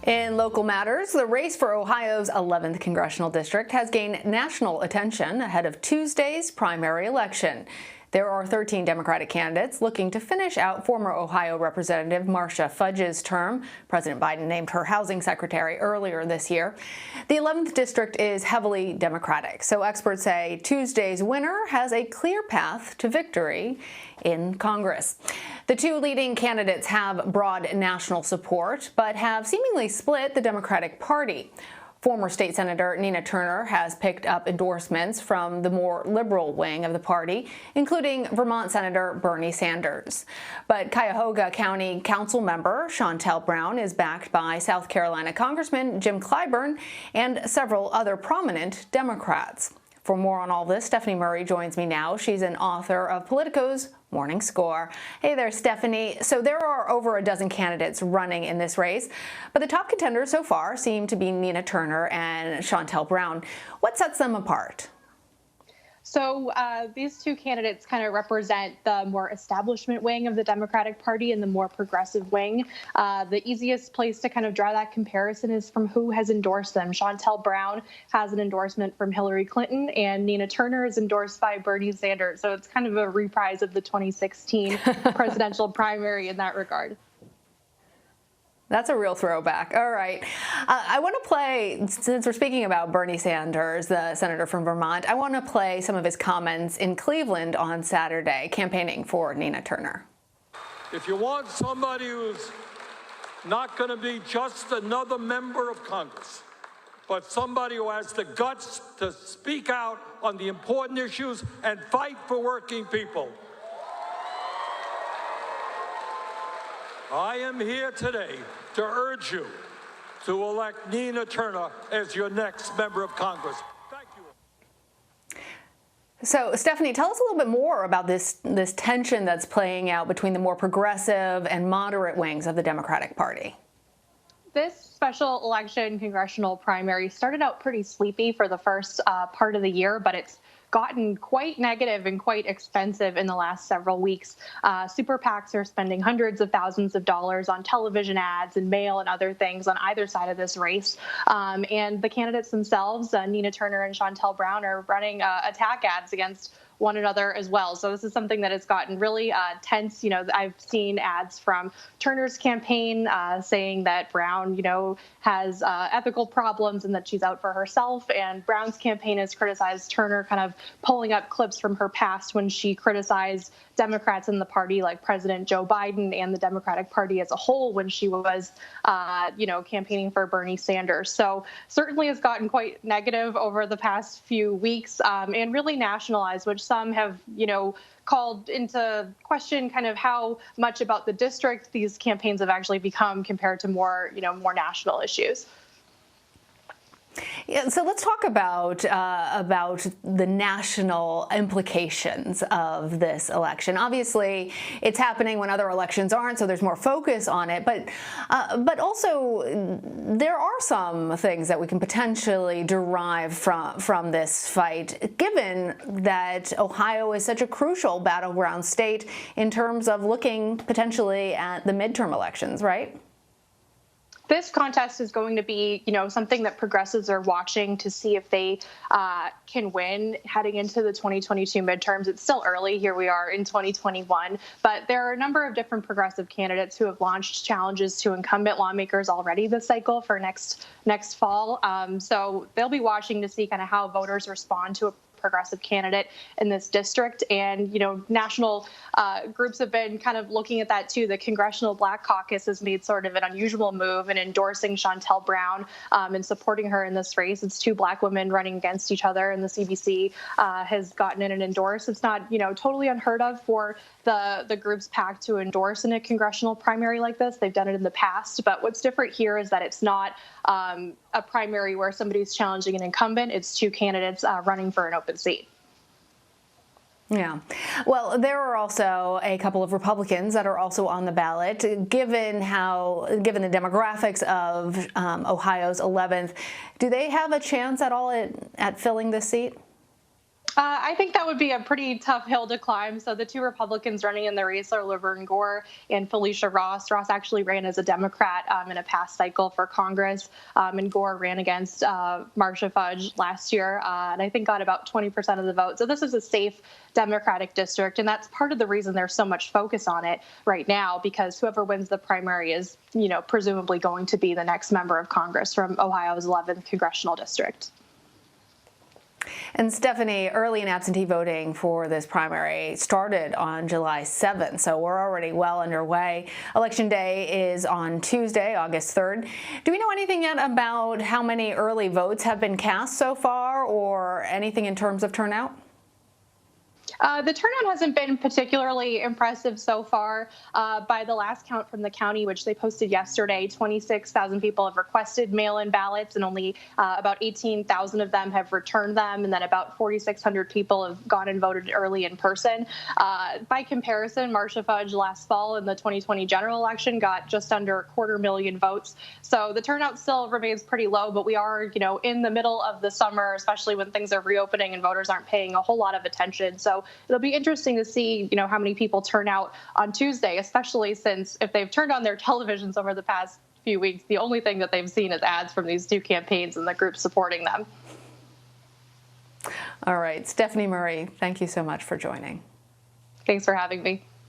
In local matters, the race for Ohio's 11th Congressional District has gained national attention ahead of Tuesday's primary election. There are 13 Democratic candidates looking to finish out former Ohio Representative Marcia Fudge's term. President Biden named her housing secretary earlier this year. The 11th district is heavily Democratic, so experts say Tuesday's winner has a clear path to victory in Congress. The two leading candidates have broad national support, but have seemingly split the Democratic Party. Former State Senator Nina Turner has picked up endorsements from the more liberal wing of the party, including Vermont Senator Bernie Sanders. But Cuyahoga County Council member Shontel Brown is backed by South Carolina Congressman Jim Clyburn and several other prominent Democrats. For more on all this, Stephanie Murray joins me now. She's an author of Politico's Morning Score. Hey there, Stephanie. So there are over a dozen candidates running in this race, but the top contenders so far seem to be Nina Turner and Shontel Brown. What sets them apart? So these two candidates kind of represent the more establishment wing of the Democratic Party and the more progressive wing. The easiest place to kind of draw that comparison is from who has endorsed them. Shontel Brown has an endorsement from Hillary Clinton, and Nina Turner is endorsed by Bernie Sanders. So it's kind of a reprise of the 2016 presidential primary in that regard. That's a real throwback. All right. I want to play, since we're speaking about Bernie Sanders, the senator from Vermont, I want to play some of his comments in Cleveland on Saturday, campaigning for Nina Turner. If you want somebody who's not going to be just another member of Congress, but somebody who has the guts to speak out on the important issues and fight for working people, I am here today to urge you to elect Nina Turner as your next member of Congress. Thank you. So, Stephanie, tell us a little bit more about this tension that's playing out between the more progressive and moderate wings of the Democratic Party. This special election congressional primary started out pretty sleepy for the first part of the year, but it's gotten quite negative and quite expensive in the last several weeks. Super PACs are spending hundreds of thousands of dollars on television ads and mail and other things on either side of this race. And the candidates themselves, Nina Turner and Shontel Brown, are running attack ads against one another as well. So this is something that has gotten really tense. You know, I've seen ads from Turner's campaign saying that Brown, has ethical problems and that she's out for herself. And Brown's campaign has criticized Turner, kind of pulling up clips from her past when she criticized Democrats in the party like President Joe Biden and the Democratic Party as a whole when she was, campaigning for Bernie Sanders. So certainly has gotten quite negative over the past few weeks and really nationalized, which some have, called into question kind of how much about the district these campaigns have actually become compared to more, more national issues. Yeah, so let's talk about the national implications of this election. Obviously, it's happening when other elections aren't, so there's more focus on it. But also, there are some things that we can potentially derive from this fight, given that Ohio is such a crucial battleground state in terms of looking potentially at the midterm elections, right? This contest is going to be, something that progressives are watching to see if they can win heading into the 2022 midterms. It's still early. Here we are in 2021, but there are a number of different progressive candidates who have launched challenges to incumbent lawmakers already this cycle for next fall. So they'll be watching to see kind of how voters respond to a progressive candidate in this district. And, national groups have been kind of looking at that too. The Congressional Black Caucus has made sort of an unusual move in endorsing Shontel Brown and supporting her in this race. It's two Black women running against each other, and the CBC has gotten in and endorsed. It's not, totally unheard of for the group's PAC to endorse in a congressional primary like this. They've done it in the past, but what's different here is that it's not a primary where somebody's challenging an incumbent. It's two candidates running for an open seat. Yeah. Well, there are also a couple of Republicans that are also on the ballot. Given the demographics of Ohio's 11th, do they have a chance at all at filling this seat? I think that would be a pretty tough hill to climb. So the two Republicans running in the race are Laverne Gore and Felicia Ross. Ross actually ran as a Democrat in a past cycle for Congress, and Gore ran against Marcia Fudge last year, and I think got about 20% of the vote. So this is a safe Democratic district, and that's part of the reason there's so much focus on it right now, because whoever wins the primary is, presumably going to be the next member of Congress from Ohio's 11th congressional district. And Stephanie, early and absentee voting for this primary started on July 7th, so we're already well underway. Election Day is on Tuesday, August 3rd. Do we know anything yet about how many early votes have been cast so far, or anything in terms of turnout? The turnout hasn't been particularly impressive so far. By the last count from the county, which they posted yesterday, 26,000 people have requested mail-in ballots, and only about 18,000 of them have returned them, and then about 4,600 people have gone and voted early in person. By comparison, Marcia Fudge last fall in the 2020 general election got just under 250,000 votes. So the turnout still remains pretty low, but we are, in the middle of the summer, especially when things are reopening and voters aren't paying a whole lot of attention. So it'll be interesting to see, how many people turn out on Tuesday, especially since if they've turned on their televisions over the past few weeks, the only thing that they've seen is ads from these two campaigns and the groups supporting them. All right, Stephanie Murray, thank you so much for joining. Thanks for having me.